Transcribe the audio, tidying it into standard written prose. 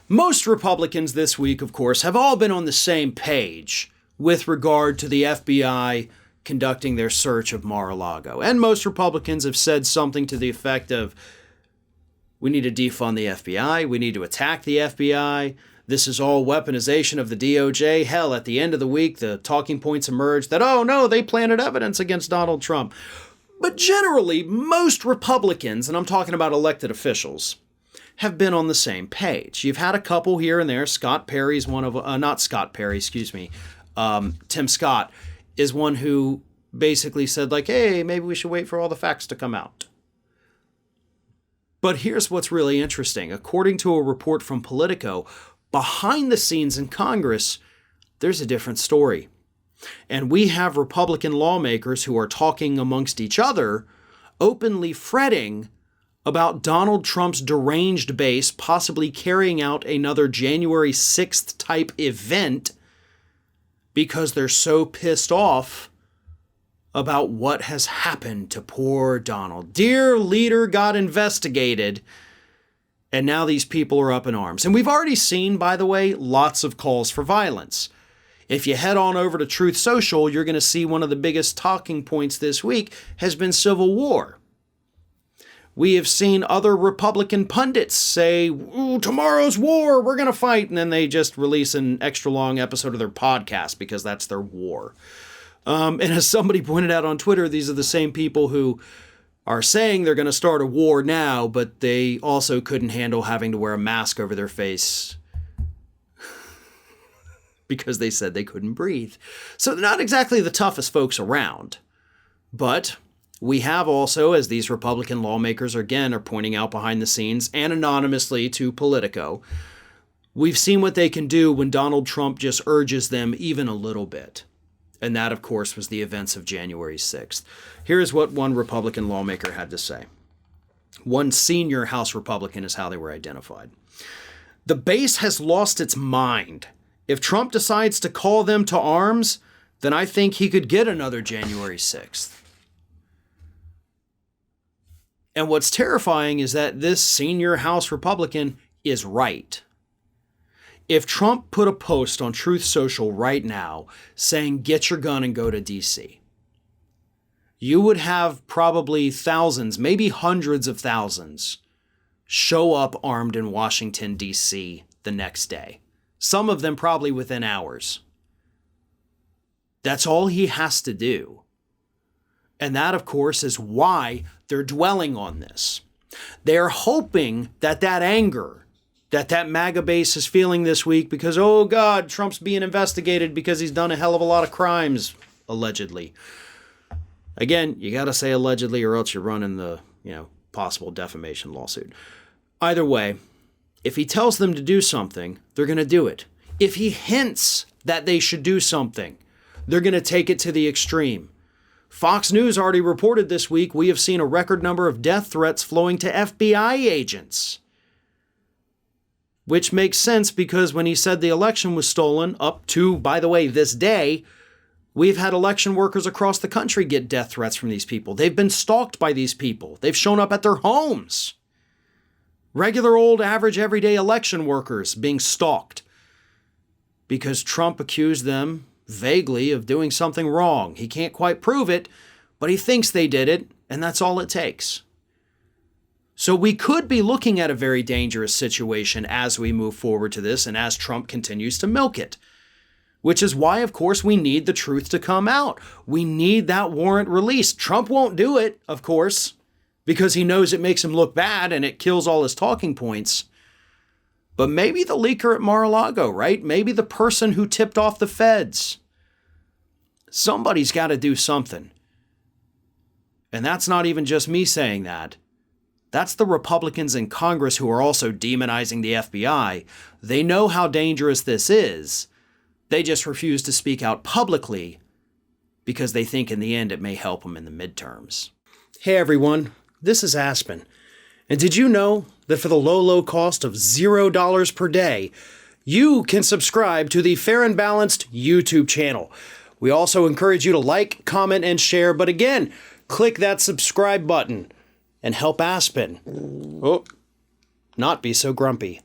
Most Republicans this week, of course, have all been on the same page with regard to the FBI conducting their search of Mar-a-Lago. And most Republicans have said something to the effect of, we need to defund the FBI, we need to attack the FBI, this is all weaponization of the DOJ. Hell, at the end of the week, the talking points emerged that, oh no, they planted evidence against Donald Trump. But generally, most Republicans, and I'm talking about elected officials, have been on the same page. You've had a couple here and there. Scott Perry's one of, not Scott Perry, excuse me. Tim Scott is one who basically said like, hey, maybe we should wait for all the facts to come out. But here's what's really interesting. According to a report from Politico, behind the scenes in Congress, there's a different story. And we have Republican lawmakers who are talking amongst each other, openly fretting about Donald Trump's deranged base possibly carrying out another January 6th type event because they're so pissed off about what has happened to poor Donald. Dear leader got investigated, and now these people are up in arms. And we've already seen, by the way, lots of calls for violence. If you head on over to Truth Social, you're going to see one of the biggest talking points this week has been civil war. We have seen other Republican pundits say, ooh, tomorrow's war, we're going to fight. And then they just release an extra long episode of their podcast because that's their war. And as somebody pointed out on Twitter, these are the same people who are saying they're going to start a war now, but they also couldn't handle having to wear a mask over their face because they said they couldn't breathe. So they're not exactly the toughest folks around. But we have also, as these Republican lawmakers again are pointing out behind the scenes and anonymously to Politico, we've seen what they can do when Donald Trump just urges them even a little bit. And that, of course, was the events of January 6th. Here is what one Republican lawmaker had to say. One senior House Republican is how they were identified. The base has lost its mind. If Trump decides to call them to arms, then I think he could get another January 6th. And what's terrifying is that this senior House Republican is right. If Trump put a post on Truth Social right now saying, get your gun and go to D.C., you would have probably thousands, maybe hundreds of thousands, show up armed in Washington, D.C. the next day. Some of them probably within hours. That's all he has to do. And that, of course, is why they're dwelling on this. They're hoping that that anger that MAGA base is feeling this week because, oh God, Trump's being investigated because he's done a hell of a lot of crimes, allegedly. Again, you got to say allegedly or else you're running the, possible defamation lawsuit. Either way, if he tells them to do something, they're going to do it. If he hints that they should do something, they're going to take it to the extreme. Fox News already reported this week we have seen a record number of death threats flowing to FBI agents. Which makes sense because when he said the election was stolen, up to, by the way, this day, we've had election workers across the country get death threats from these people. They've been stalked by these people. They've shown up at their homes. Regular old average everyday election workers being stalked because Trump accused them vaguely of doing something wrong. He can't quite prove it, but he thinks they did it, and that's all it takes. So we could be looking at a very dangerous situation as we move forward to this and as Trump continues to milk it. Which is why, of course, we need the truth to come out. We need that warrant released. Trump won't do it, of course, because he knows it makes him look bad and it kills all his talking points. But maybe the leaker at Mar-a-Lago, right? Maybe the person who tipped off the feds. Somebody's got to do something. And that's not even just me saying that. That's the Republicans in Congress who are also demonizing the FBI. They know how dangerous this is. They just refuse to speak out publicly because they think in the end it may help them in the midterms. Hey everyone, this is Aspen. And did you know that for the low cost of $0 per day, you can subscribe to the Fair and Balanced YouTube channel. We also encourage you to like, comment, and share. But again, click that subscribe button and help Aspen not be so grumpy.